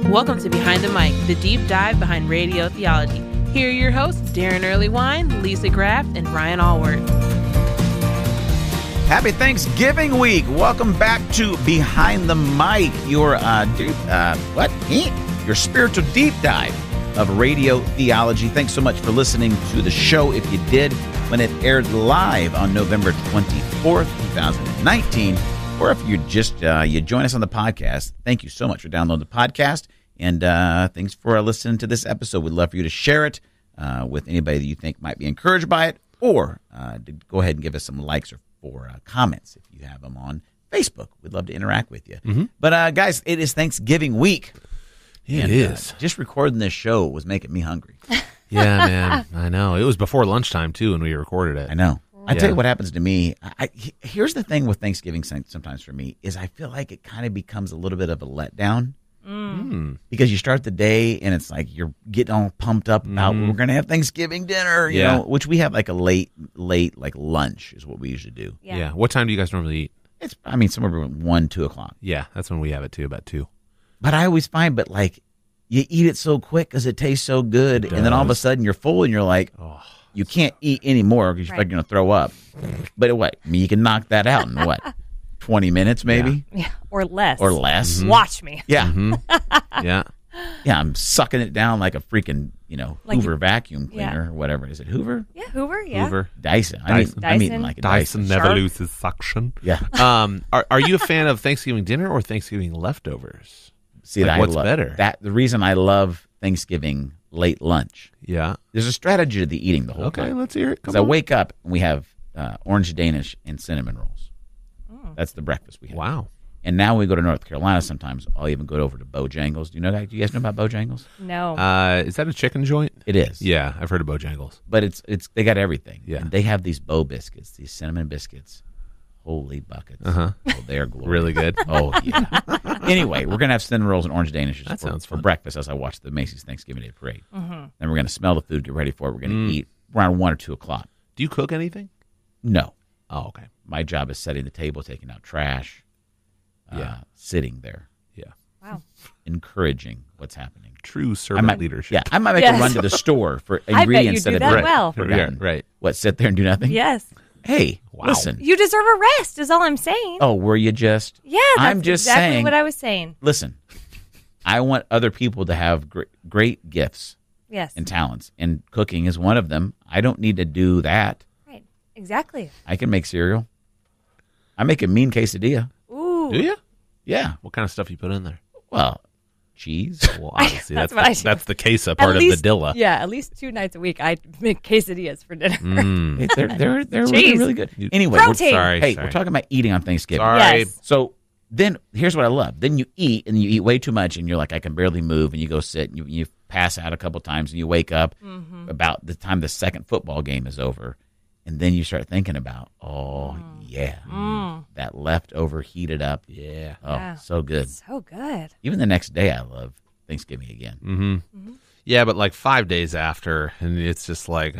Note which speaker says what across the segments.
Speaker 1: Welcome to Behind the Mic, the deep dive behind radio theology. Here are your hosts, Darren Earlywine, Lisa Graff, and Ryan Allworth.
Speaker 2: Happy Thanksgiving week. Welcome back to Behind the Mic, your your spiritual deep dive of radio theology. Thanks so much for listening to the show. If you did, when it aired live on November 24th, 2019, or if you just you join us on the podcast, thank you so much for downloading the podcast, and thanks for listening to this episode. We'd love for you to share it with anybody that you think might be encouraged by it, or to go ahead and give us some likes or comments if you have them on Facebook. We'd love to interact with you. Mm-hmm. But guys, it is Thanksgiving week.
Speaker 3: It is.
Speaker 2: Just recording this show was making me hungry.
Speaker 3: Yeah, man. I know. It was before lunchtime, too, when we recorded it.
Speaker 2: I know. I tell you what happens to me. Here's the thing with Thanksgiving sometimes for me is I feel like it kind of becomes a little bit of a letdown. Because you start the day and it's like you're getting all pumped up about we're going to have Thanksgiving dinner, you know, which we have like a late like lunch is what we usually do.
Speaker 3: Yeah. What time do you guys normally eat?
Speaker 2: It's somewhere between 1, 2 o'clock.
Speaker 3: Yeah, that's when we have it too, about 2.
Speaker 2: But I always find, like, you eat it so quick because it tastes so good, and then all of a sudden you're full and you're like, you can't eat anymore because you're going to throw up. But what? I mean, you can knock that out in 20 minutes maybe?
Speaker 4: Yeah, or less.
Speaker 2: Mm-hmm.
Speaker 4: Watch me.
Speaker 2: Yeah.
Speaker 3: Mm-hmm. Yeah.
Speaker 2: Yeah, I'm sucking it down like a freaking,
Speaker 4: like
Speaker 2: Hoover vacuum cleaner or whatever. Is it Hoover?
Speaker 4: Yeah, Hoover, yeah.
Speaker 3: Hoover.
Speaker 2: Dyson. I'm eating like a Dyson.
Speaker 3: Never
Speaker 4: Sharp.
Speaker 3: loses suction.
Speaker 2: Yeah.
Speaker 3: Are you a fan of Thanksgiving dinner or Thanksgiving leftovers?
Speaker 2: See,
Speaker 3: what's better?
Speaker 2: The reason I love Thanksgiving late lunch.
Speaker 3: Yeah.
Speaker 2: There's a strategy to the eating the whole time.
Speaker 3: Okay, let's hear it.
Speaker 2: Because I wake up and we have orange Danish and cinnamon rolls. That's the breakfast we have.
Speaker 3: Wow.
Speaker 2: And now we go to North Carolina sometimes. I'll even go over to Bojangles. Do you know that? Do you guys know about Bojangles?
Speaker 4: No.
Speaker 3: Is that a chicken joint?
Speaker 2: It is.
Speaker 3: Yeah, I've heard of Bojangles.
Speaker 2: But it's they got everything.
Speaker 3: Yeah.
Speaker 2: And they have these Bo biscuits, these cinnamon biscuits. Holy buckets.
Speaker 3: Uh-huh.
Speaker 2: Oh, they're glorious.
Speaker 3: Really good.
Speaker 2: Oh, yeah. Anyway, we're going to have cinnamon rolls and orange Danishes
Speaker 3: That sounds
Speaker 2: for
Speaker 3: fun.
Speaker 2: breakfast as I watch the Macy's Thanksgiving Day Parade. Then we're going to smell the food, get ready for it. We're going to eat around 1 or 2 o'clock.
Speaker 3: Do you cook anything?
Speaker 2: No.
Speaker 3: Oh, okay.
Speaker 2: My job is setting the table, taking out trash, sitting there.
Speaker 3: Yeah.
Speaker 4: Wow.
Speaker 2: Encouraging what's happening.
Speaker 3: True servant leadership.
Speaker 2: Yeah, I might make a run to the store for ingredients
Speaker 4: I bet you do
Speaker 2: have
Speaker 4: that
Speaker 2: been
Speaker 4: well.
Speaker 2: forgotten.
Speaker 3: Right.
Speaker 2: What, sit there and do nothing?
Speaker 4: Yes.
Speaker 2: Hey,
Speaker 3: Wow.
Speaker 2: listen.
Speaker 4: You deserve a rest, is all I'm saying.
Speaker 2: Oh, were you just?
Speaker 4: Yeah, that's
Speaker 2: I'm just
Speaker 4: exactly
Speaker 2: saying.
Speaker 4: what I was saying.
Speaker 2: Listen, I want other people to have great gifts
Speaker 4: Yes.
Speaker 2: and talents, and cooking is one of them. I don't need to do that.
Speaker 4: Right. Exactly.
Speaker 2: I can make cereal. I make a mean quesadilla.
Speaker 4: Ooh.
Speaker 3: Do you?
Speaker 2: Yeah.
Speaker 3: What kind of stuff you put in there?
Speaker 2: Well, cheese.
Speaker 3: Well, obviously,
Speaker 4: That's what I do.
Speaker 3: that's the queso part of the dilla.
Speaker 4: Yeah, at least 2 nights a week I make quesadillas for dinner.
Speaker 2: Hey, they're really,
Speaker 4: Cheese.
Speaker 2: really good. Anyway,
Speaker 4: Protein.
Speaker 3: Sorry.
Speaker 2: we're talking about eating on Thanksgiving.
Speaker 3: Sorry.
Speaker 4: Yes.
Speaker 2: So then here's what I love. Then you eat, and you eat way too much, and you're like, I can barely move, and you go sit, and you pass out a couple times, and you wake up about the time the second football game is over, and then you start thinking about, that leftover heated up.
Speaker 3: Yeah.
Speaker 2: Oh,
Speaker 4: Yeah.
Speaker 2: so good.
Speaker 4: So good.
Speaker 2: Even the next day, I love Thanksgiving again.
Speaker 3: Mm-hmm. Yeah, but like 5 days after, and it's just like,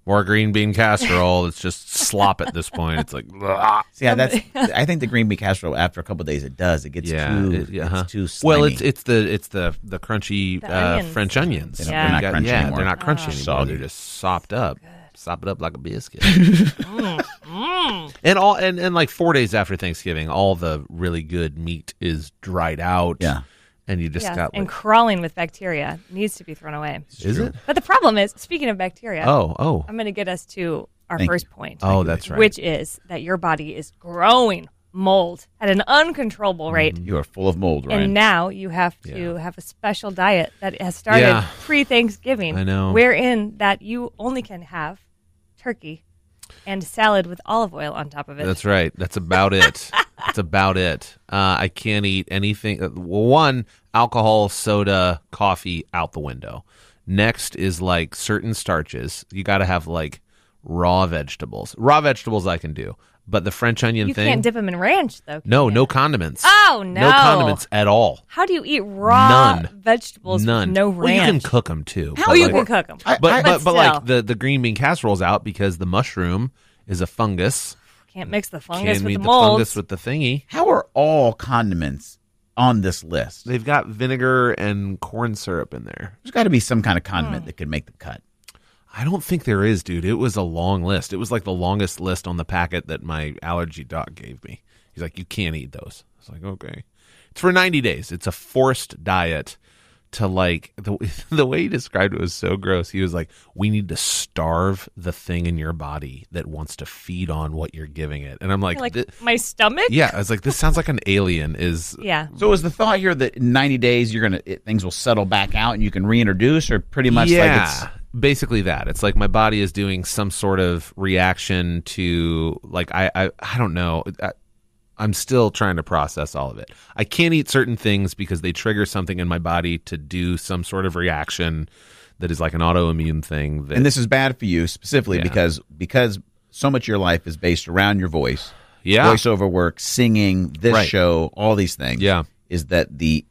Speaker 3: more green bean casserole. It's just slop at this point. It's like,
Speaker 2: See, I think the green bean casserole, after a couple of days, it does. It gets it's too slimy.
Speaker 3: Well, it's the crunchy
Speaker 4: The onions.
Speaker 3: French onions.
Speaker 2: They're not crunchy anymore.
Speaker 3: They're not crunchy anymore.
Speaker 2: Soggy.
Speaker 3: They're just sopped up. Sop it up like a biscuit. And like 4 days after Thanksgiving, all the really good meat is dried out.
Speaker 2: Yeah.
Speaker 3: And you just
Speaker 4: Yes.
Speaker 3: got
Speaker 4: And
Speaker 3: like,
Speaker 4: crawling with bacteria needs to be thrown away.
Speaker 3: is it?
Speaker 4: But the problem is, speaking of bacteria,
Speaker 3: Oh.
Speaker 4: I'm going to get us to our
Speaker 2: Thank
Speaker 4: first
Speaker 2: you.
Speaker 4: point.
Speaker 3: Oh, that's right.
Speaker 4: Which is that your body is growing mold at an uncontrollable rate.
Speaker 2: You are full of mold, right?
Speaker 4: And now you have to have a special diet that has started pre-Thanksgiving.
Speaker 3: I know.
Speaker 4: Wherein that you only can have turkey and salad with olive oil on top of it.
Speaker 3: That's right. That's about it. That's about it. I can't eat anything. One, alcohol, soda, coffee out the window. Next is like certain starches. You got to have like raw vegetables. Raw vegetables I can do. But the French onion
Speaker 4: You
Speaker 3: thing.
Speaker 4: can't dip them in ranch, though. can
Speaker 3: No,
Speaker 4: you?
Speaker 3: no condiments.
Speaker 4: Oh, no.
Speaker 3: No condiments at all.
Speaker 4: How do you eat raw
Speaker 3: None.
Speaker 4: vegetables
Speaker 3: None.
Speaker 4: with no
Speaker 3: Well, you can
Speaker 4: ranch?
Speaker 3: cook them too.
Speaker 4: Oh, you can cook them.
Speaker 3: But
Speaker 4: But
Speaker 3: like
Speaker 4: still.
Speaker 3: the green bean casserole's out because the mushroom is a fungus.
Speaker 4: Can't mix the fungus
Speaker 3: Can't
Speaker 4: with
Speaker 3: meet
Speaker 4: the
Speaker 3: the
Speaker 4: mold.
Speaker 3: fungus with the thingy.
Speaker 2: How are all condiments on this list?
Speaker 3: They've got vinegar and corn syrup in there.
Speaker 2: There's got to be some kind of condiment that could make the cut.
Speaker 3: I don't think there is, dude. It was a long list. It was like the longest list on the packet that my allergy doc gave me. He's like, you can't eat those. I was like, okay. It's for 90 days. It's a forced diet to like, the way he described it was so gross. He was like, we need to starve the thing in your body that wants to feed on what you're giving it. And I'm like,
Speaker 4: my stomach?
Speaker 3: Yeah. I was like, this sounds like an alien
Speaker 4: Yeah.
Speaker 2: So is the thought here that in 90 days things will settle back out and you can reintroduce, or pretty much like it's
Speaker 3: basically that. It's like my body is doing some sort of reaction to like I don't know. I'm still trying to process all of it. I can't eat certain things because they trigger something in my body to do some sort of reaction that is like an autoimmune thing.
Speaker 2: And this is bad for you specifically because so much of your life is based around your voice, voiceover work, singing, this show, all these things.
Speaker 3: Yeah,
Speaker 2: is that the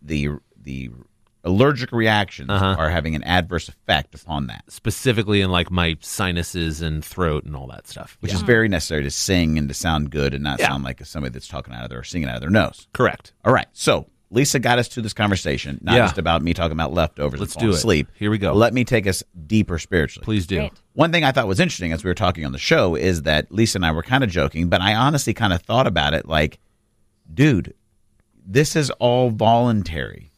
Speaker 2: allergic reactions are having an adverse effect upon that.
Speaker 3: Specifically in like my sinuses and throat and all that stuff.
Speaker 2: Which is very necessary to sing and to sound good and not sound like somebody that's talking out of their, or singing out of their nose.
Speaker 3: Correct.
Speaker 2: All right. So Lisa got us to this conversation, not just about me talking about leftovers
Speaker 3: Let's
Speaker 2: and falling
Speaker 3: do it.
Speaker 2: asleep.
Speaker 3: Here we go.
Speaker 2: Let me take us deeper spiritually.
Speaker 3: Please do.
Speaker 4: Great.
Speaker 2: One thing I thought was interesting as we were talking on the show is that Lisa and I were kind of joking, but I honestly kind of thought about it like, dude, this is all voluntary.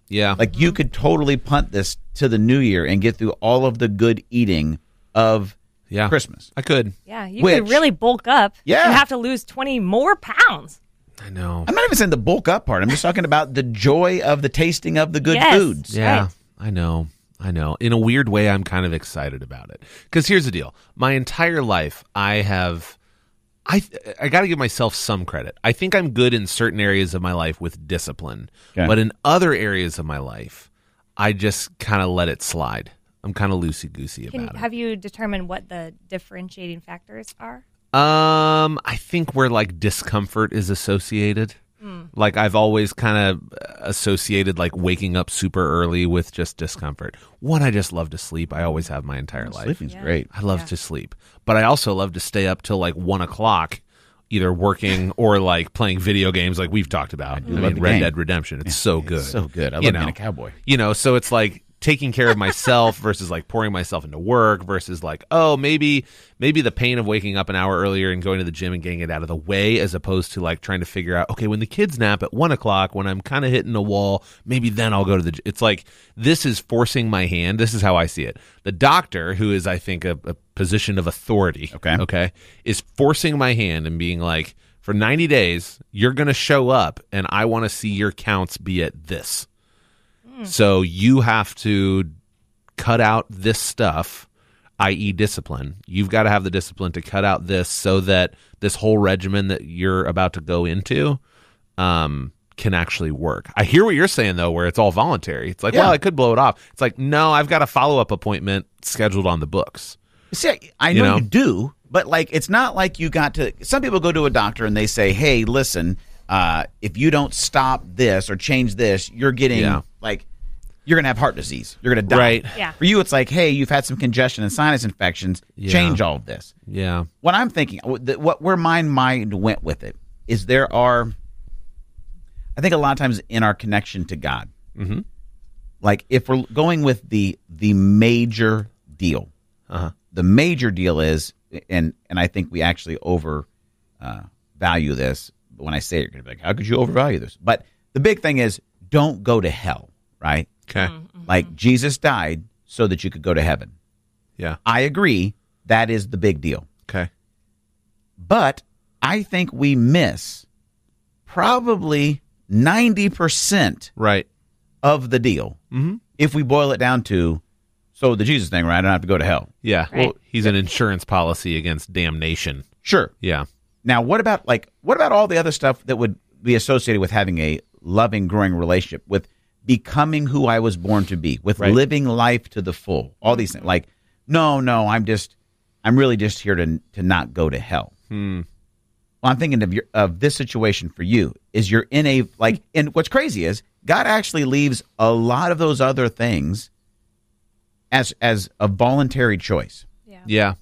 Speaker 3: Yeah.
Speaker 2: Like you could totally punt this to the new year and get through all of the good eating of Christmas.
Speaker 3: I could.
Speaker 4: Yeah, you could really bulk up.
Speaker 2: Yeah.
Speaker 4: You have to lose 20 more pounds.
Speaker 3: I know.
Speaker 2: I'm not even saying the bulk up part. I'm just talking about the joy of the tasting of the good foods.
Speaker 3: Yeah,
Speaker 4: Right.
Speaker 3: I know. In a weird way, I'm kind of excited about it. Because here's the deal. My entire life, I got to give myself some credit. I think I'm good in certain areas of my life with discipline.
Speaker 2: Okay.
Speaker 3: But in other areas of my life, I just kind of let it slide. I'm kind of loosey-goosey about it.
Speaker 4: Have you determined what the differentiating factors are?
Speaker 3: I think where like discomfort is associated. Like I've always kind of associated like waking up super early with just discomfort. One, I just love to sleep. I always have my entire life.
Speaker 2: Sleeping's great.
Speaker 3: I love to sleep, but I also love to stay up till like 1 o'clock, either working or like playing video games, like we've talked about. I
Speaker 2: love
Speaker 3: mean,
Speaker 2: the
Speaker 3: Red
Speaker 2: game.
Speaker 3: Dead Redemption. It's so good.
Speaker 2: It's so good. I love
Speaker 3: You
Speaker 2: being
Speaker 3: know.
Speaker 2: a cowboy.
Speaker 3: So it's like taking care of myself versus like pouring myself into work versus like, oh, maybe the pain of waking up an hour earlier and going to the gym and getting it out of the way, as opposed to like trying to figure out, okay, when the kids nap at 1 o'clock, when I'm kind of hitting a wall, maybe then I'll go to the gym. It's like, this is forcing my hand. This is how I see it. The doctor, who is, I think, a position of authority, okay, is forcing my hand and being like, for 90 days, you're going to show up and I want to see your counts be at this. So you have to cut out this stuff, i.e. discipline. You've got to have the discipline to cut out this so that this whole regimen that you're about to go into can actually work. I hear what you're saying, though, where it's all voluntary. It's like, well, I could blow it off. It's like, no, I've got a follow-up appointment scheduled on the books.
Speaker 2: See, I know you do, but like it's not like you got to. Some people go to a doctor and they say, hey, listen, if you don't stop this or change this, you're getting like you're going to have heart disease. You're going to die.
Speaker 3: Right.
Speaker 4: Yeah.
Speaker 2: For you, it's like, hey, you've had some congestion and sinus infections. Change all of this.
Speaker 3: Yeah.
Speaker 2: What I'm thinking, where my mind went with it is I think a lot of times in our connection to God, like if we're going with the major deal, the major deal is, and I think we actually value this. But when I say it, you're going to be like, how could you overvalue this? But the big thing is, don't go to hell, right?
Speaker 3: Okay.
Speaker 2: Like Jesus died so that you could go to heaven.
Speaker 3: Yeah.
Speaker 2: I agree. That is the big deal.
Speaker 3: Okay.
Speaker 2: But I think we miss probably 90% of the deal if we boil it down to, so the Jesus thing, right? I don't have to go to hell.
Speaker 3: Yeah.
Speaker 4: Right.
Speaker 3: Well, he's an insurance policy against damnation.
Speaker 2: Sure.
Speaker 3: Yeah.
Speaker 2: Now, what about all the other stuff that would be associated with having a loving, growing relationship, with becoming who I was born to be, with living life to the full, all these things? Like, no, I'm really just here to not go to hell. Well, I'm thinking of this situation for you is you're in a, like, and what's crazy is God actually leaves a lot of those other things as a voluntary choice.
Speaker 3: Yeah.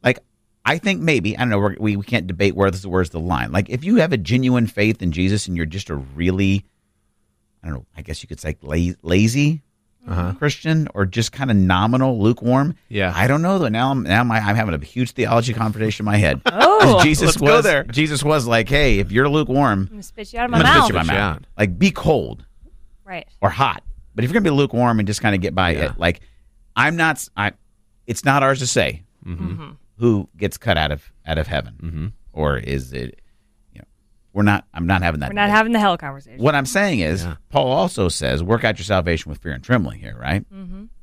Speaker 2: Like, I think maybe, I don't know, we can't debate where's the line. Like, if you have a genuine faith in Jesus and you're just a really I don't know, I guess you could say lazy Christian, or just kind of nominal, lukewarm.
Speaker 3: Yeah.
Speaker 2: I don't know though. Now I'm having a huge theology conversation in my head.
Speaker 4: Oh,
Speaker 2: Jesus
Speaker 3: let's go there.
Speaker 2: Jesus was like, hey, if you're lukewarm,
Speaker 4: I'm gonna spit you out of
Speaker 2: I'm
Speaker 4: my
Speaker 2: gonna
Speaker 4: mouth.
Speaker 2: spit you in my mouth. Like, be cold
Speaker 4: Right.
Speaker 2: or hot. But if you're gonna be lukewarm and just kind of get by it, like, it's not ours to say who gets cut out of heaven, or is it? I'm not having that.
Speaker 4: We're not having the hell conversation.
Speaker 2: What I'm saying is, Paul also says, work out your salvation with fear and trembling here, right?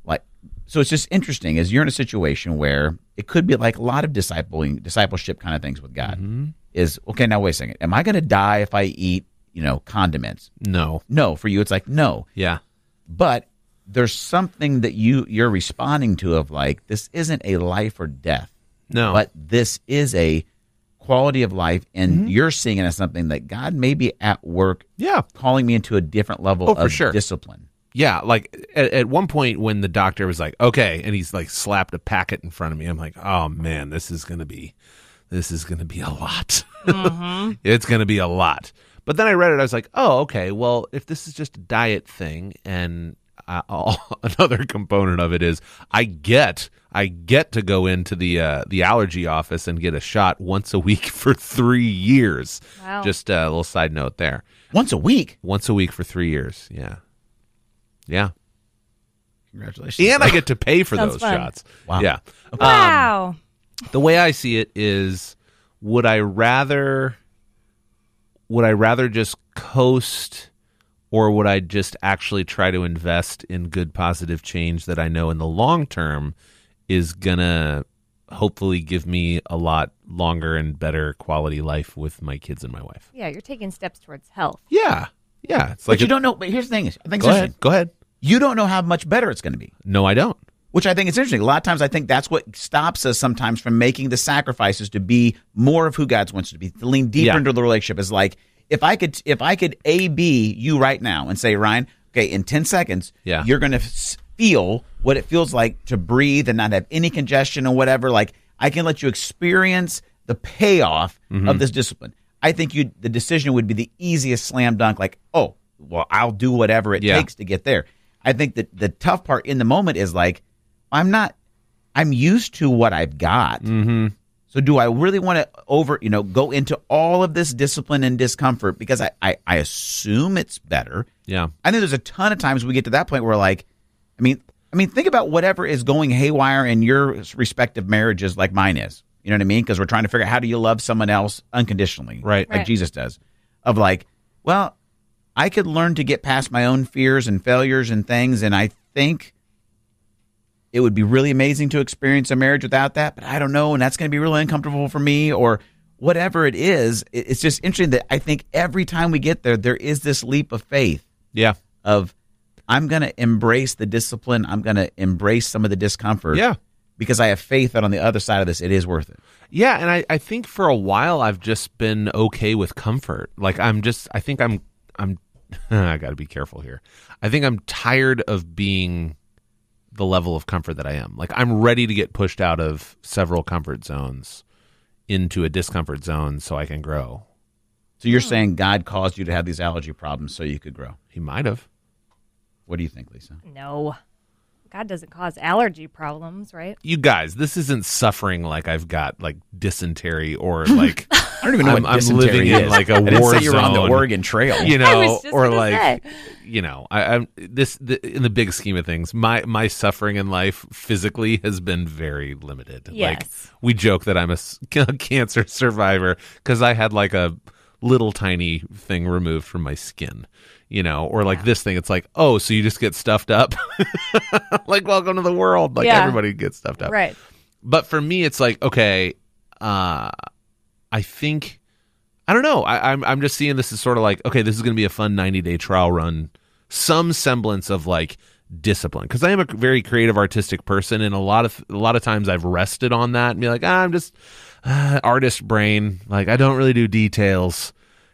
Speaker 2: Like, so it's just interesting as you're in a situation where it could be like a lot of discipleship kind of things with God. Is, okay, now wait a second. Am I going to die if I eat, condiments?
Speaker 3: No.
Speaker 2: No. For you, it's like, no.
Speaker 3: Yeah.
Speaker 2: But there's something that you're responding to of like, this isn't a life or death.
Speaker 3: No.
Speaker 2: But this is a quality of life, and you're seeing it as something that God may be at work calling me into a different level of discipline.
Speaker 3: Yeah, like at one point when the doctor was like, okay, and he's like slapped a packet in front of me, I'm like, oh man, this is gonna be a lot. It's gonna be a lot. But then I read it, I was like, oh, okay, well, if this is just a diet thing, and another component of it is I get to go into the allergy office and get a shot once a week for 3 years.
Speaker 4: Wow.
Speaker 3: Just a little side note there.
Speaker 2: Once a week?
Speaker 3: Once a week for 3 years. Yeah. Yeah.
Speaker 2: Congratulations.
Speaker 3: And I get to pay for
Speaker 4: Sounds
Speaker 3: those
Speaker 4: fun.
Speaker 3: shots.
Speaker 2: Wow.
Speaker 3: Yeah.
Speaker 4: Wow.
Speaker 3: The way I see it is, would I rather just coast, or would I just actually try to invest in good positive change that I know in the long term is going to hopefully give me a lot longer and better quality life with my kids and my wife?
Speaker 4: Yeah, you're taking steps towards health.
Speaker 3: Yeah. Yeah. It's
Speaker 2: But
Speaker 3: like
Speaker 2: you don't know. But here's the thing. I think
Speaker 3: Go
Speaker 2: it's
Speaker 3: ahead.
Speaker 2: interesting.
Speaker 3: Go ahead.
Speaker 2: You don't know how much better it's going to be.
Speaker 3: No, I don't.
Speaker 2: Which I think is interesting. A lot of times I think that's what stops us sometimes from making the sacrifices to be more of who God wants us to be, to lean deeper into the relationship. Is like, if I could A-B you right now and say, Ryan, okay, in 10 seconds, you're going to feel what it feels like to breathe and not have any congestion or whatever. Like, I can let you experience the payoff of this discipline. I think the decision would be the easiest slam dunk. Like, oh, well, I'll do whatever it takes to get there. I think that the tough part in the moment is like, I'm used to what I've got. So do I really want to go into all of this discipline and discomfort because I assume it's better?
Speaker 3: Yeah.
Speaker 2: I think there's a ton of times we get to that point where, like, I mean, think about whatever is going haywire in your respective marriages like mine is. You know what I mean? Because we're trying to figure out how do you love someone else unconditionally,
Speaker 3: Right.
Speaker 2: like Jesus does. Of like, well, I could learn to get past my own fears and failures and things, and I think it would be really amazing to experience a marriage without that, but I don't know, and that's going to be really uncomfortable for me, or whatever it is. It's just interesting that I think every time we get there, there is this leap of faith.
Speaker 3: Yeah.
Speaker 2: Of, I'm going to embrace the discipline. I'm going to embrace some of the discomfort.
Speaker 3: Yeah.
Speaker 2: Because I have faith that on the other side of this, it is worth it.
Speaker 3: Yeah, and I think for a while I've just been okay with comfort. Like I got to be careful here. I think I'm tired of being the level of comfort that I am. Like, I'm ready to get pushed out of several comfort zones into a discomfort zone so I can grow.
Speaker 2: So you're saying God caused you to have these allergy problems so you could grow?
Speaker 3: He might have.
Speaker 2: What do you think, Lisa?
Speaker 4: No. God doesn't cause allergy problems, right?
Speaker 3: You guys, this isn't suffering like I've got like dysentery or like
Speaker 2: I don't even know what
Speaker 3: I'm
Speaker 2: dysentery
Speaker 3: living
Speaker 2: is.
Speaker 3: in like a
Speaker 2: I didn't
Speaker 3: war
Speaker 2: say you were on the
Speaker 3: zone.
Speaker 2: Oregon Trail.
Speaker 3: You
Speaker 4: I
Speaker 3: know,
Speaker 4: was just
Speaker 3: or
Speaker 4: gonna
Speaker 3: like,
Speaker 4: say.
Speaker 3: you know, I'm in the big scheme of things, my suffering in life physically has been very limited.
Speaker 4: Yes.
Speaker 3: Like, we joke that I'm a cancer survivor because I had like a little tiny thing removed from my skin, you know, or like this thing. It's like, oh, so you just get stuffed up? Like, welcome to the world. Like, everybody gets stuffed up.
Speaker 4: Right.
Speaker 3: But for me, it's like, okay, I think, I don't know. I'm just seeing this as sort of like, okay, this is going to be a fun 90-day trial run, some semblance of like discipline, because I am a very creative, artistic person, and a lot of times I've rested on that and be like, I'm just artist brain. Like, I don't really do details,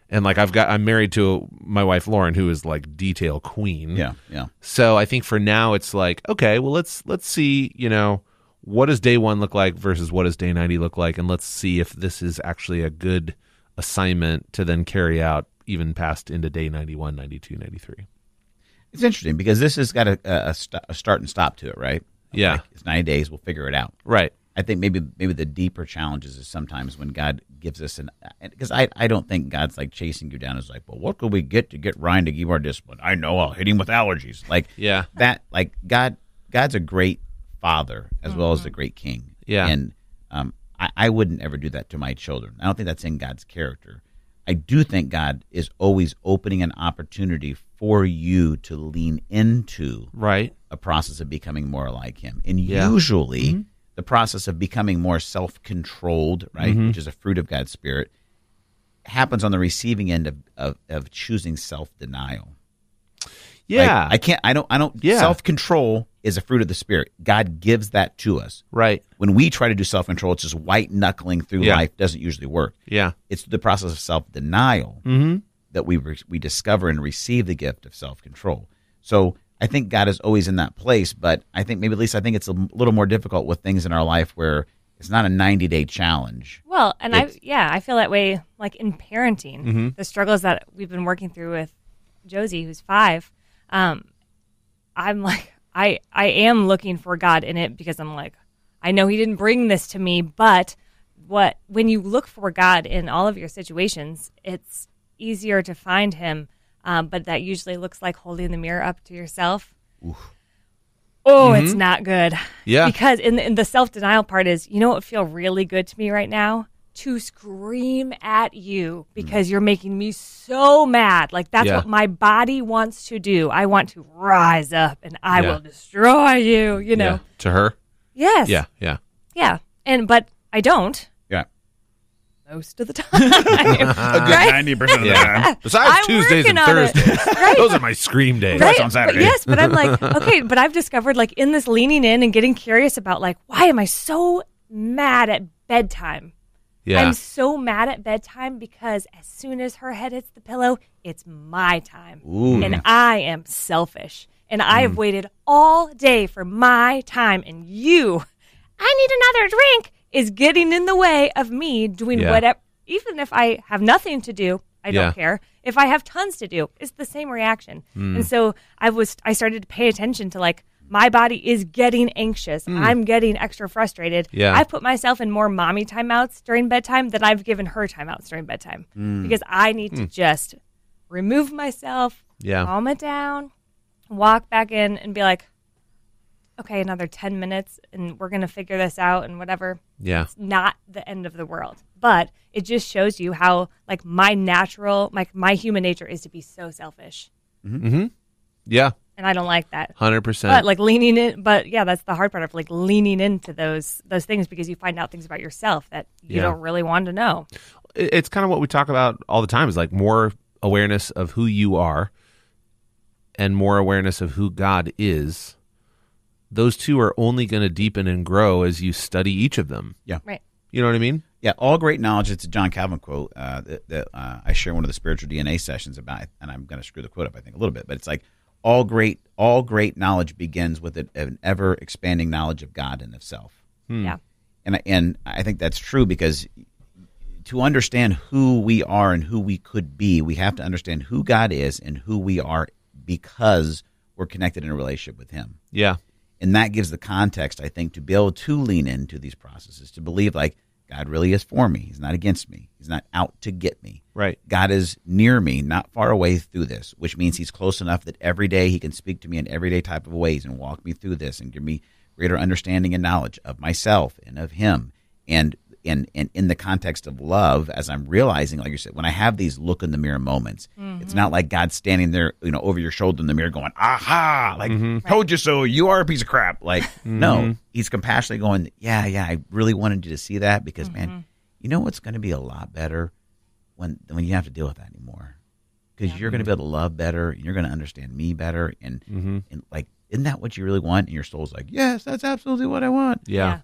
Speaker 3: and like I'm married to my wife Lauren, who is like detail queen.
Speaker 2: Yeah.
Speaker 3: So I think for now it's like, okay, well let's see, you know, what does day 1 look like versus what does day 90 look like, and let's see if this is actually a good assignment to then carry out even past into day 91, 92, 93.
Speaker 2: It's interesting because this has got a start and stop to it, right?
Speaker 3: Yeah.
Speaker 2: Like, it's 90 days. We'll figure it out.
Speaker 3: Right.
Speaker 2: I think maybe the deeper challenges is sometimes when God gives us because I don't think God's like chasing you down as like, well, what could we get to get Ryan to give our discipline? I know I'll hit him with allergies. Like that, like God's a great father as well as a great king.
Speaker 3: Yeah.
Speaker 2: And I wouldn't ever do that to my children. I don't think that's in God's character. I do think God is always opening an opportunity for you to lean into a process of becoming more like him. And usually the process of becoming more self-controlled, right, which is a fruit of God's Spirit, happens on the receiving end of choosing self-denial.
Speaker 3: Yeah.
Speaker 2: Like, I don't self-control is a fruit of the Spirit. God gives that to us.
Speaker 3: Right.
Speaker 2: When we try to do self-control, it's just white-knuckling through life. Doesn't usually work.
Speaker 3: Yeah.
Speaker 2: It's the process of self-denial that we discover and receive the gift of self-control. So I think God is always in that place, but I think it's a little more difficult with things in our life where it's not a 90-day challenge.
Speaker 4: Well, and I feel that way like in parenting. The struggles that we've been working through with Josie, who's 5, I'm like, I am looking for God in it because I'm like, I know he didn't bring this to me, but when you look for God in all of your situations, it's easier to find him. But that usually looks like holding the mirror up to yourself.
Speaker 2: Oof.
Speaker 4: Oh, it's not good.
Speaker 3: Yeah.
Speaker 4: Because in the self-denial part is, you know what would feel really good to me right now? To scream at you because you're making me so mad. Like, that's what my body wants to do. I want to rise up and I will destroy you, you know.
Speaker 3: Yeah. To her?
Speaker 4: Yes.
Speaker 3: Yeah, yeah.
Speaker 4: Yeah. But I don't.
Speaker 2: Yeah.
Speaker 4: Most of the time.
Speaker 2: A good 90% of the time.
Speaker 3: Besides
Speaker 4: I'm
Speaker 3: Tuesdays and
Speaker 4: working on it.
Speaker 3: Thursdays.
Speaker 4: Right.
Speaker 3: Those are my scream days.
Speaker 2: Right. On Saturday.
Speaker 4: But yes, but I'm like, okay, but I've discovered like in this leaning in and getting curious about like, why am I so mad at bedtime?
Speaker 3: Yeah.
Speaker 4: I'm so mad at bedtime because as soon as her head hits the pillow, it's my time.
Speaker 2: Ooh.
Speaker 4: And I am selfish. And I have waited all day for my time. And you, I need another drink, is getting in the way of me doing whatever. Even if I have nothing to do, I don't care. If I have tons to do, it's the same reaction. And so I started to pay attention to like, my body is getting anxious. I'm getting extra frustrated.
Speaker 3: Yeah.
Speaker 4: I put myself in more mommy timeouts during bedtime than I've given her timeouts during bedtime because I need to just remove myself, calm it down, walk back in and be like, okay, another 10 minutes and we're going to figure this out and whatever.
Speaker 3: Yeah.
Speaker 4: It's not the end of the world. But it just shows you how like my natural, like my human nature is to be so selfish.
Speaker 3: Yeah.
Speaker 4: And I don't like that.
Speaker 3: 100%.
Speaker 4: But like leaning in, but yeah, that's the hard part of like leaning into those things because you find out things about yourself that you don't really want to know.
Speaker 3: It's kind of what we talk about all the time is like more awareness of who you are and more awareness of who God is. Those two are only going to deepen and grow as you study each of them.
Speaker 2: Yeah.
Speaker 4: Right.
Speaker 3: You know what I mean?
Speaker 2: Yeah, all great knowledge. It's a John Calvin quote that I share in one of the spiritual DNA sessions about, and I'm going to screw the quote up, I think, a little bit, but it's like, all great knowledge begins with an ever expanding knowledge of God and of self.
Speaker 4: Yeah.
Speaker 2: And I think that's true because to understand who we are and who we could be, we have to understand who God is and who we are because we're connected in a relationship with him.
Speaker 3: Yeah.
Speaker 2: And that gives the context, I think, to be able to lean into these processes, to believe like God really is for me. He's not against me. He's not out to get me.
Speaker 3: Right.
Speaker 2: God is near me, not far away through this, which means he's close enough that every day he can speak to me in everyday type of ways and walk me through this and give me greater understanding and knowledge of myself and of him. And in the context of love, as I'm realizing, like you said, when I have these look in the mirror moments, it's not like God's standing there, over your shoulder in the mirror going, aha, like, told you so, you are a piece of crap. Like, no, he's compassionately going, yeah, I really wanted you to see that because, man, you know what's going to be a lot better when you have to deal with that anymore? Because you're going to be able to love better, and you're going to understand me better, and like, isn't that what you really want? And your soul's like, yes, that's absolutely what I want.
Speaker 3: Yeah.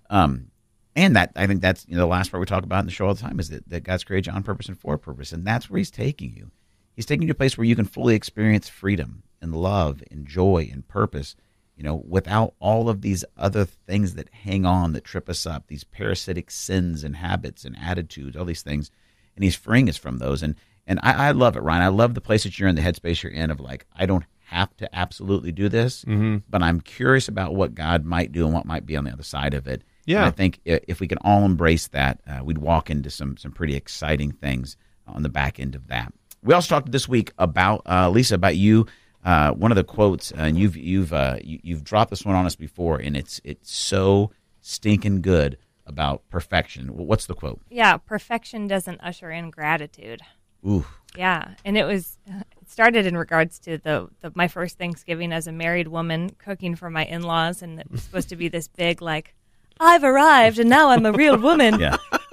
Speaker 2: And that I think that's the last part we talk about in the show all the time is that God's created you on purpose and for a purpose, and that's where he's taking you. He's taking you to a place where you can fully experience freedom and love and joy and purpose, without all of these other things that hang on, that trip us up, these parasitic sins and habits and attitudes, all these things, and he's freeing us from those. And I love it, Ryan. I love the place that you're in, the headspace you're in of like, I don't have to absolutely do this, but I'm curious about what God might do and what might be on the other side of it.
Speaker 3: Yeah.
Speaker 2: And I think if we can all embrace that, we'd walk into some pretty exciting things on the back end of that. We also talked this week about, Lisa, about you. One of the quotes, and you've dropped this one on us before, and it's so stinking good about perfection. What's the quote?
Speaker 4: Yeah, perfection doesn't usher in gratitude.
Speaker 2: Ooh.
Speaker 4: Yeah, and it started in regards to my first Thanksgiving as a married woman cooking for my in-laws, and it was supposed to be this big, like, I've arrived and now I'm a real woman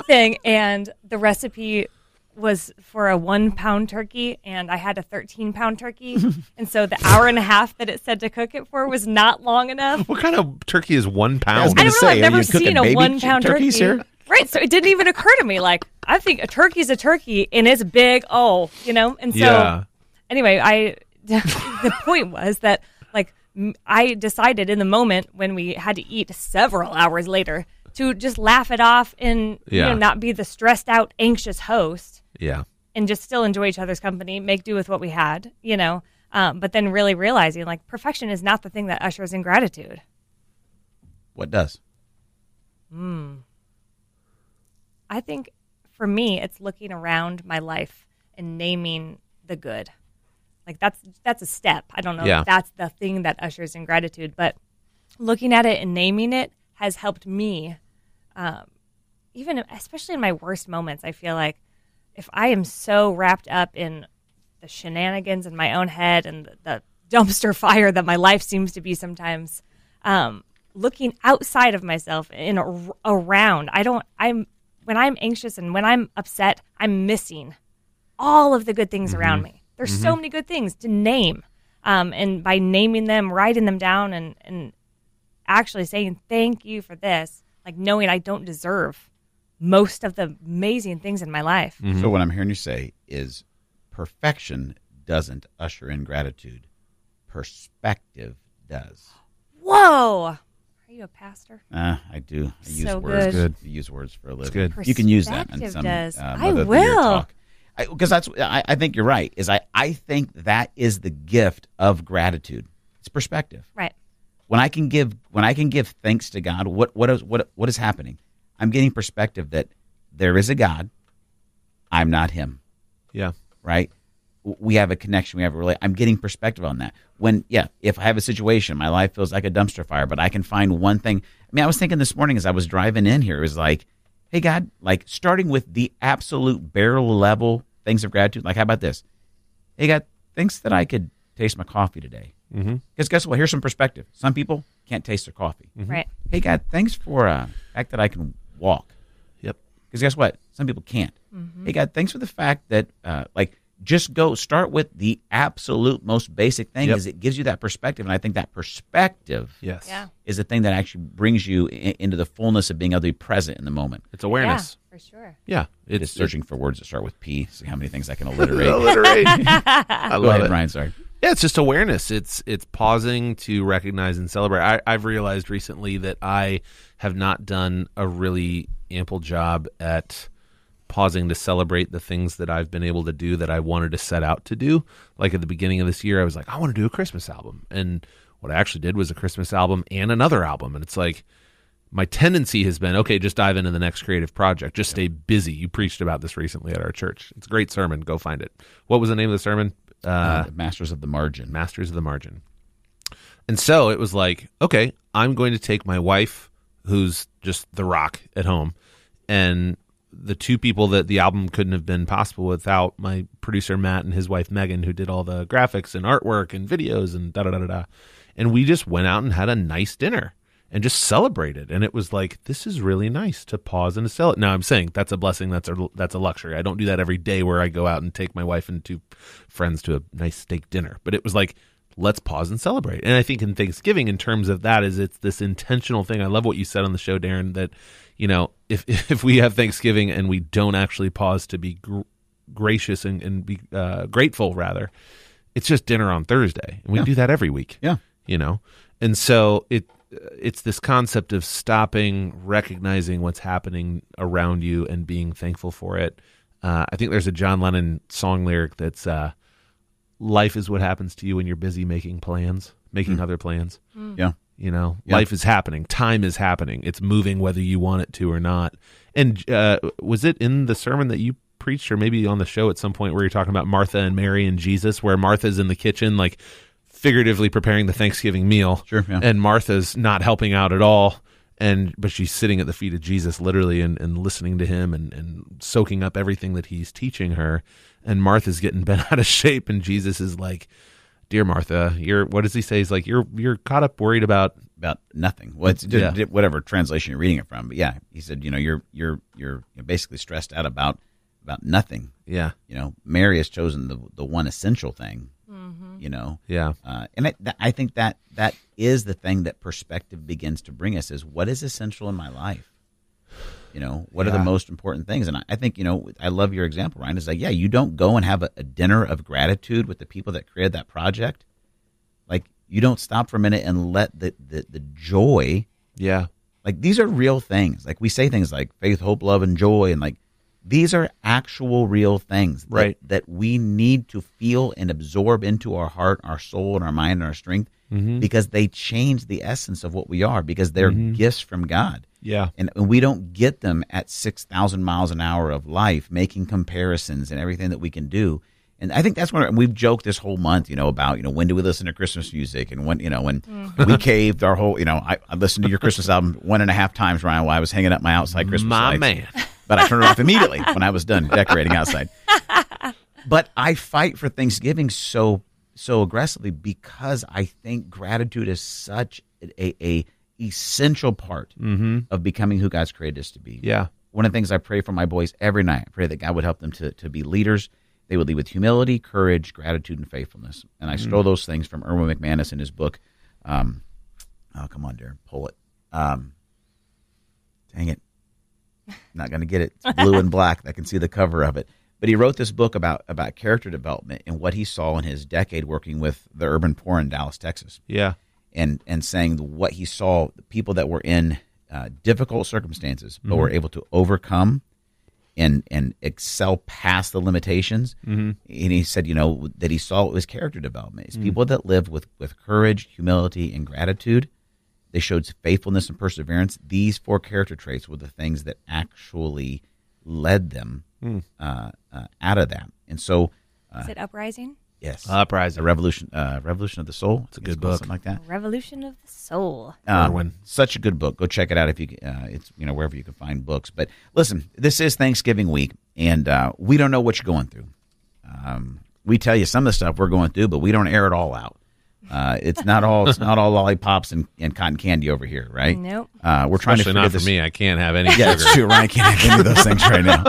Speaker 4: thing, and the recipe was for a 1-pound turkey, and I had a 13-pound turkey, and so the hour and a half that it said to cook it for was not long enough.
Speaker 3: What kind of turkey is 1 pound?
Speaker 4: I don't know. I've never seen a 1-pound turkey.
Speaker 2: Here?
Speaker 4: Right, so it didn't even occur to me. Like, I think a turkey's a turkey, and it's big. And so anyway, the point was that, like, I decided in the moment when we had to eat several hours later to just laugh it off and not be the stressed out, anxious host.
Speaker 3: Yeah.
Speaker 4: And just still enjoy each other's company, make do with what we had, but then really realizing, like, perfection is not the thing that ushers in gratitude.
Speaker 2: What does?
Speaker 4: I think for me, it's looking around my life and naming the good. Like, that's a step. I don't know if that's the thing that ushers in gratitude, but looking at it and naming it has helped me, especially in my worst moments. I feel like if I am so wrapped up in the shenanigans in my own head and the dumpster fire that my life seems to be sometimes, looking outside of myself and around, when I'm anxious and when I'm upset, I'm missing all of the good things around me. There's so many good things to name. And by naming them, writing them down, and actually saying thank you for this, like knowing I don't deserve most of the amazing things in my life.
Speaker 2: So what I'm hearing you say is perfection doesn't usher in gratitude. Perspective does.
Speaker 4: Whoa! Are you a pastor?
Speaker 2: I do. I use
Speaker 4: So
Speaker 2: words.
Speaker 4: good.
Speaker 2: I use words for a living.
Speaker 3: good.
Speaker 2: You can use that in
Speaker 4: Perspective
Speaker 2: some
Speaker 4: does.
Speaker 2: Mother
Speaker 4: I
Speaker 2: of the Year
Speaker 4: will.
Speaker 2: talk. Because I think you're right. I think that is the gift of gratitude. It's perspective.
Speaker 4: Right.
Speaker 2: When I can give thanks to God, what is happening? I'm getting perspective that there is a God. I'm not him.
Speaker 3: Yeah.
Speaker 2: Right? We have a connection. We have a relationship. I'm getting perspective on that. If I have a situation, my life feels like a dumpster fire, but I can find one thing. I mean, I was thinking this morning as I was driving in here, it was like, hey, God, like starting with the absolute barrel level things of gratitude. Like, how about this? Hey, God, thanks that I could taste my coffee today. Because guess what? Here's some perspective. Some people can't taste their coffee.
Speaker 4: Right.
Speaker 2: Hey, God, thanks for the fact that I can walk.
Speaker 3: Yep.
Speaker 2: Because guess what? Some people can't. Hey, God, thanks for the fact that, just start with the absolute most basic thing is it gives you that perspective. And I think that perspective is the thing that actually brings you into the fullness of being able to be present in the moment.
Speaker 3: It's awareness.
Speaker 4: Yeah, for sure.
Speaker 3: Yeah.
Speaker 2: It's searching for words that start with P, see how many things I can alliterate.
Speaker 3: I
Speaker 2: Go
Speaker 3: love
Speaker 2: ahead,
Speaker 3: it.
Speaker 2: Brian, sorry.
Speaker 3: Yeah, it's just awareness. It's pausing to recognize and celebrate. I've realized recently that I have not done a really ample job at pausing to celebrate the things that I've been able to do that I wanted to set out to do. Like at the beginning of this year, I was like, I want to do a Christmas album. And what I actually did was a Christmas album and another album. And it's like, my tendency has been, okay, just dive into the next creative project. Just stay busy. You preached about this recently at our church. It's a great sermon. Go find it. What was the name of the sermon?
Speaker 2: Masters of the Margin.
Speaker 3: Masters of the Margin. And so it was like, okay, I'm going to take my wife, who's just the rock at home, and the two people that the album couldn't have been possible without, my producer Matt and his wife Megan, who did all the graphics and artwork and videos and da-da-da-da-da. And we just went out and had a nice dinner and just celebrated. And it was like, this is really nice to pause and to sell it. Now I'm saying that's a blessing. That's a luxury. I don't do that every day where I go out and take my wife and two friends to a nice steak dinner. But it was like, let's pause and celebrate. And I think in Thanksgiving, in terms of that, is it's this intentional thing. I love what you said on the show, Darren, that, you know, if we have Thanksgiving and we don't actually pause to be gracious and be grateful, rather, it's just dinner on Thursday. And we do that every week.
Speaker 2: Yeah.
Speaker 3: You know? And so it's this concept of stopping, recognizing what's happening around you and being thankful for it. I think there's a John Lennon song lyric that's, life is what happens to you when you're busy making plans, making other plans.
Speaker 2: Yeah.
Speaker 3: Yeah. Life is happening. Time is happening. It's moving whether you want it to or not. And was it in the sermon that you preached, or maybe on the show at some point, where you're talking about Martha and Mary and Jesus, where Martha's in the kitchen, like figuratively preparing the Thanksgiving meal,
Speaker 2: Sure, yeah.
Speaker 3: and Martha's not helping out at all, but she's sitting at the feet of Jesus literally and listening to him and soaking up everything that he's teaching her, and Martha's getting bent out of shape, and Jesus is like, "Dear Martha, what does he say? He's like, you're caught up worried about
Speaker 2: nothing." Well, it's whatever translation you're reading it from, but yeah, he said, you're basically stressed out about nothing.
Speaker 3: Yeah.
Speaker 2: Mary has chosen the one essential thing.
Speaker 3: Yeah.
Speaker 2: And I think that is the thing that perspective begins to bring us, is what is essential in my life. What are the most important things? And I think, I love your example, Ryan. It's like, you don't go and have a dinner of gratitude with the people that created that project. Like, you don't stop for a minute and let the joy.
Speaker 3: Yeah.
Speaker 2: Like, these are real things. Like, we say things like faith, hope, love, and joy. And like, these are actual real things that we need to feel and absorb into our heart, our soul, and our mind, and our strength, because they change the essence of what we are, because they're gifts from God.
Speaker 3: Yeah.
Speaker 2: And we don't get them at 6,000 miles an hour of life, making comparisons and everything that we can do. And I think that's when we've joked this whole month, about, when do we listen to Christmas music, and when we caved our whole, I listened to your Christmas album 1.5 times, Ryan, while I was hanging up my outside Christmas lights.
Speaker 3: Man.
Speaker 2: But I turned it off immediately when I was done decorating outside. But I fight for Thanksgiving so aggressively because I think gratitude is such a essential part of becoming who God's created us to be.
Speaker 3: Yeah.
Speaker 2: One of the things I pray for my boys every night, I pray that God would help them to be leaders. They would lead with humility, courage, gratitude, and faithfulness. And I stole those things from Erwin McManus in his book. Oh, come on, Darren, pull it. Dang it. Not going to get it. It's blue and black. I can see the cover of it. But he wrote this book about character development and what he saw in his decade working with the urban poor in Dallas, Texas.
Speaker 3: Yeah.
Speaker 2: And saying what he saw, the people that were in difficult circumstances, but were able to overcome and excel past the limitations. And he said, that he saw it was character development. It's people that live with courage, humility, and gratitude. They showed faithfulness and perseverance. These 4 character traits were the things that actually led them out of that. And so,
Speaker 4: is it Uprising?
Speaker 2: Yes,
Speaker 3: Uprising,
Speaker 2: a revolution of the soul.
Speaker 3: It's a good book,
Speaker 2: something like that.
Speaker 4: Revolution of the Soul.
Speaker 2: Such a good book. Go check it out if you. It's wherever you can find books. But listen, this is Thanksgiving week, and we don't know what you're going through. We tell you some of the stuff we're going through, but we don't air it all out. It's not all lollipops and cotton candy over here, right?
Speaker 4: Nope.
Speaker 2: We're trying to
Speaker 3: Especially
Speaker 2: figure
Speaker 3: not
Speaker 2: this.
Speaker 3: for me. I can't have any
Speaker 2: Yeah,
Speaker 3: sugar.
Speaker 2: it's true. Ryan can't have any of those things right now.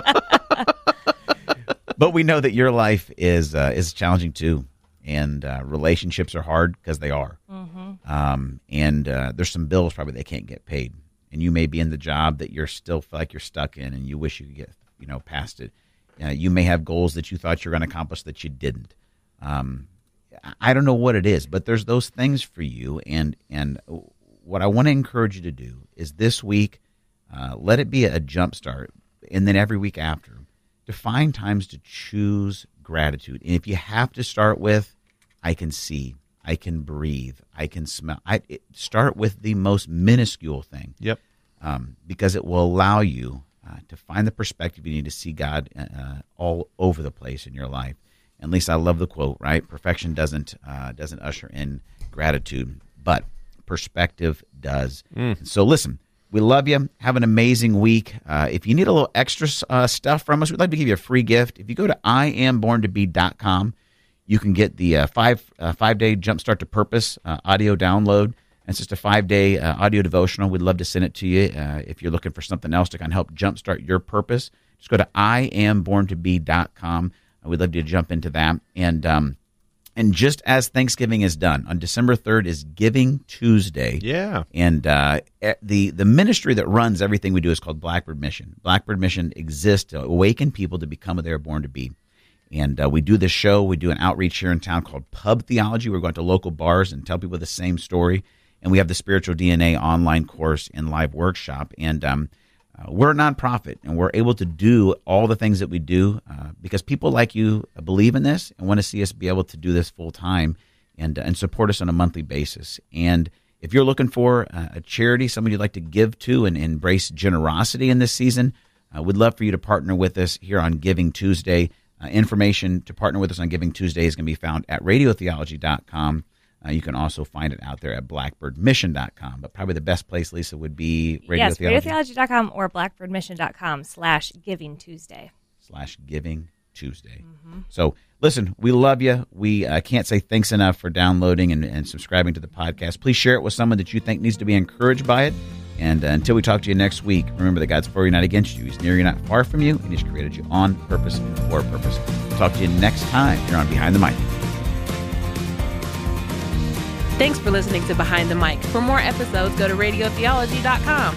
Speaker 2: But we know that your life is challenging too, and relationships are hard because they are. And there's some bills probably they can't get paid, and you may be in the job that you're still feel like you're stuck in, and you wish you could get past it. You may have goals that you thought you were going to accomplish that you didn't. I don't know what it is, but there's those things for you. And what I want to encourage you to do is this week, let it be a jump start, and then every week after, to find times to choose gratitude. And if you have to start with, I can see, I can breathe, I can smell. Start with the most minuscule thing.
Speaker 3: Yep.
Speaker 2: Because it will allow you to find the perspective you need to see God all over the place in your life. And Lisa, I love the quote, right? Perfection doesn't usher in gratitude, but perspective does. So listen, we love you. Have an amazing week. If you need a little extra stuff from us, we'd like to give you a free gift. If you go to IamBornToBe.com, you can get the 5-day Jumpstart to Purpose audio download. It's just a 5-day audio devotional. We'd love to send it to you. If you're looking for something else to kind of help jumpstart your purpose, just go to IamBornToBe.com. We'd love to jump into that. And just as Thanksgiving is done, on December 3rd is Giving Tuesday.
Speaker 3: Yeah.
Speaker 2: And the ministry that runs everything we do is called Blackbird Mission. Blackbird Mission exists to awaken people to become what they are born to be. And we do this show. We do an outreach here in town called Pub Theology. We're going to local bars and tell people the same story. And we have the Spiritual DNA online course and live workshop. And We're a nonprofit, and we're able to do all the things that we do because people like you believe in this and want to see us be able to do this full time and support us on a monthly basis. And if you're looking for a charity, somebody you'd like to give to and embrace generosity in this season, we'd love for you to partner with us here on Giving Tuesday. Information to partner with us on Giving Tuesday is going to be found at radiotheology.com. You can also find it out there at blackbirdmission.com. But probably the best place, Lisa, would be
Speaker 4: Yes, radiotheology.com or blackbirdmission.com/Giving Tuesday.
Speaker 2: /Giving Tuesday. So, listen, we love you. We can't say thanks enough for downloading and subscribing to the podcast. Please share it with someone that you think needs to be encouraged by it. And until we talk to you next week, remember that God's for you, not against you. He's near you, not far from you. And He's created you on purpose and for a purpose. We'll talk to you next time here on Behind the Mic.
Speaker 1: Thanks for listening to Behind the Mic. For more episodes, go to radiotheology.com.